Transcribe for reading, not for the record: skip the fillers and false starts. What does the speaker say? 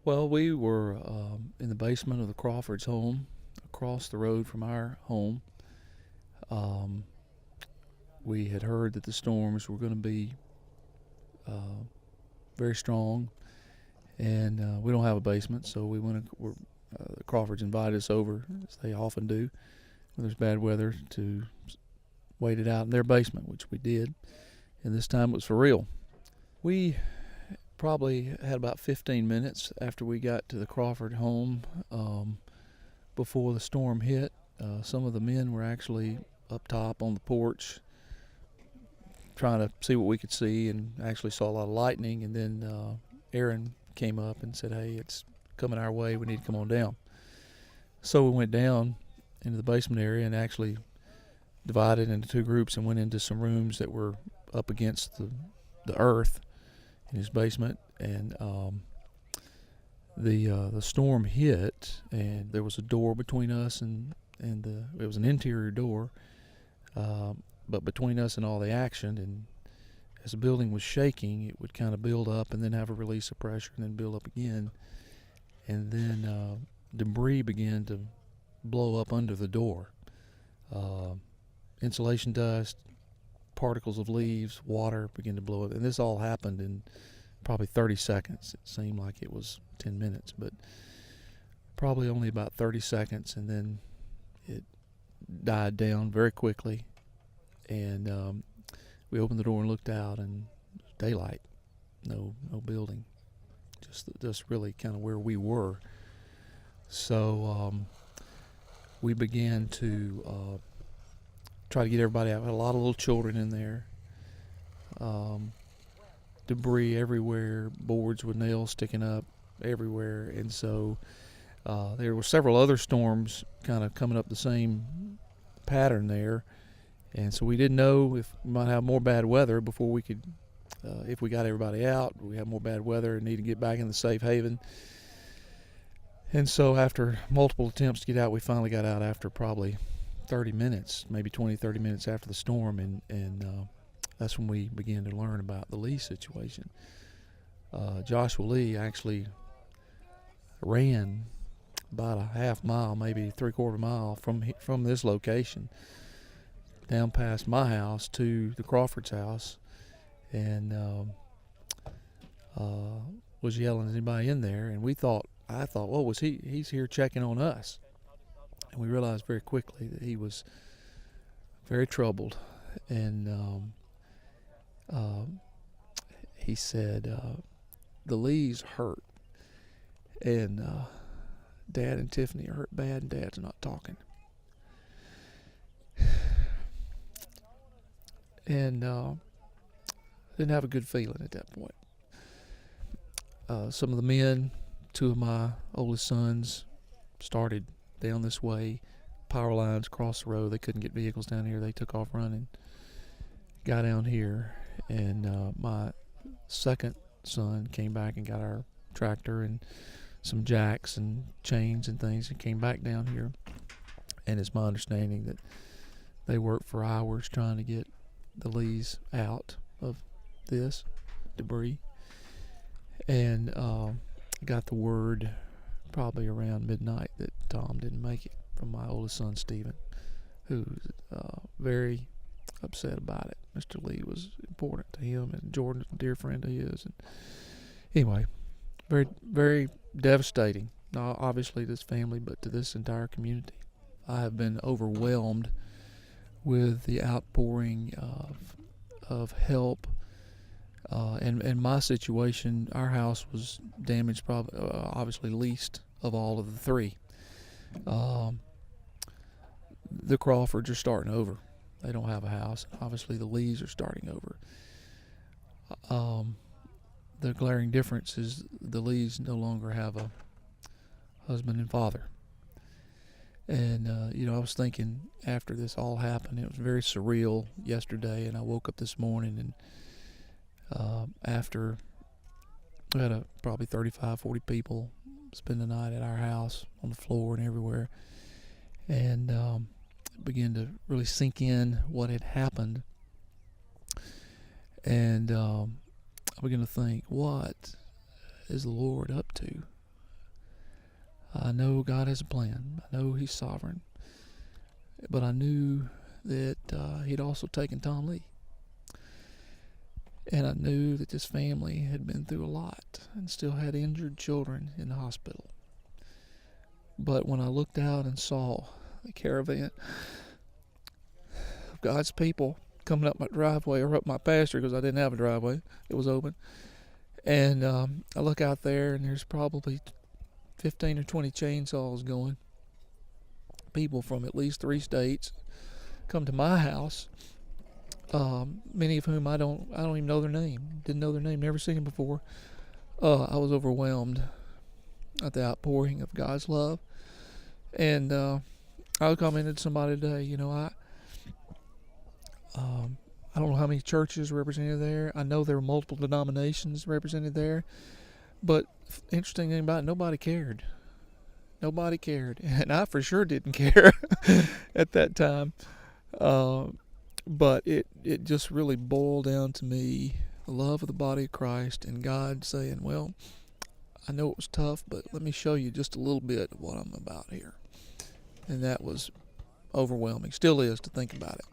Well, we were in the basement of the Crawford's home, across the road from our home. Um, we had heard that the storms were going to be uh, very strong, and we don't have a basement, so we went. The Crawfords invited us over, as they often do when there's bad weather, to wait it out in their basement, which we did. And this time it was for real. We probably had about 15 minutes after we got to the Crawford home before the storm hit. Some of the men were actually up top on the porch trying to see what we could see, and actually saw a lot of lightning. And then Aaron came up and said, "Hey, it's coming our way. We need to come on down." So we went down into the basement area and actually divided into two groups and went into some rooms that were up against the earth in his basement. And the storm hit, and there was a door between us and it was an interior door, but between us and all the action. And as the building was shaking, it would kind of build up and then have a release of pressure and then build up again. And then debris began to blow up under the door. Insulation dust, particles of leaves, water began to blow up. And this all happened in probably 30 seconds. It seemed like it was 10 minutes, but probably only about 30 seconds. And then it died down very quickly. And we opened the door and looked out, and daylight, no building, just really kind of where we were. So we began to try to get everybody out. We had a lot of little children in there. Debris everywhere, boards with nails sticking up everywhere. And so there were several other storms kind of coming up the same pattern there. And so we didn't know if we might have more bad weather before we could, if we got everybody out, we had more bad weather and need to get back in the safe haven. And so after multiple attempts to get out, we finally got out after probably 30 minutes, maybe 20, 30 minutes after the storm. And that's when we began to learn about the Lee situation. Joshua Lee actually ran about a half mile, maybe 3/4 mile from this location down past my house to the Crawford's house, and was yelling at anybody in there. And I thought, well, he's here checking on us. And we realized very quickly that he was very troubled. And he said, the Lees hurt, and Dad and Tiffany are hurt bad, and Dad's not talking. And didn't have a good feeling at that point. Some of the men, two of my oldest sons, started down this way. Power lines across the road. They couldn't get vehicles down here. They took off running. Got down here, and my second son came back and got our tractor and some jacks and chains and things, and came back down here. And it's my understanding that they worked for hours trying to get the Lees out of this debris. And got the word probably around midnight that Tom didn't make it, from my oldest son Stephen, who's very upset about it. Mr. Lee was important to him, and Jordan's a dear friend of his. And anyway, very, very devastating, not obviously to this family, but to this entire community. I have been overwhelmed with the outpouring of help. And my situation, our house was damaged probably, obviously least of all of the three. The Crawfords are starting over. They don't have a house. Obviously the Lees are starting over. The glaring difference is the Lees no longer have a husband and father. And, I was thinking after this all happened, it was very surreal yesterday, and I woke up this morning, and after we had probably 35, 40 people spend the night at our house, on the floor and everywhere, and began to really sink in what had happened. And I began to think, what is the Lord up to? I know God has a plan. I know He's sovereign. But I knew that He'd also taken Tom Lee. And I knew that this family had been through a lot and still had injured children in the hospital. But when I looked out and saw the caravan of God's people coming up my driveway, or up my pasture, because I didn't have a driveway, it was open. And I look out there, and there's probably 15 or 20 chainsaws going. People from at least 3 states come to my house. Many of whom I don't even know their name. Didn't know their name. Never seen them before. I was overwhelmed at the outpouring of God's love. And I commented to somebody today. I don't know how many churches represented there. I know there were multiple denominations represented there. But interesting thing about it, nobody cared. Nobody cared. And I for sure didn't care at that time. But it just really boiled down to me, the love of the body of Christ, and God saying, well, I know it was tough, but let me show you just a little bit of what I'm about here. And that was overwhelming. Still is, to think about it.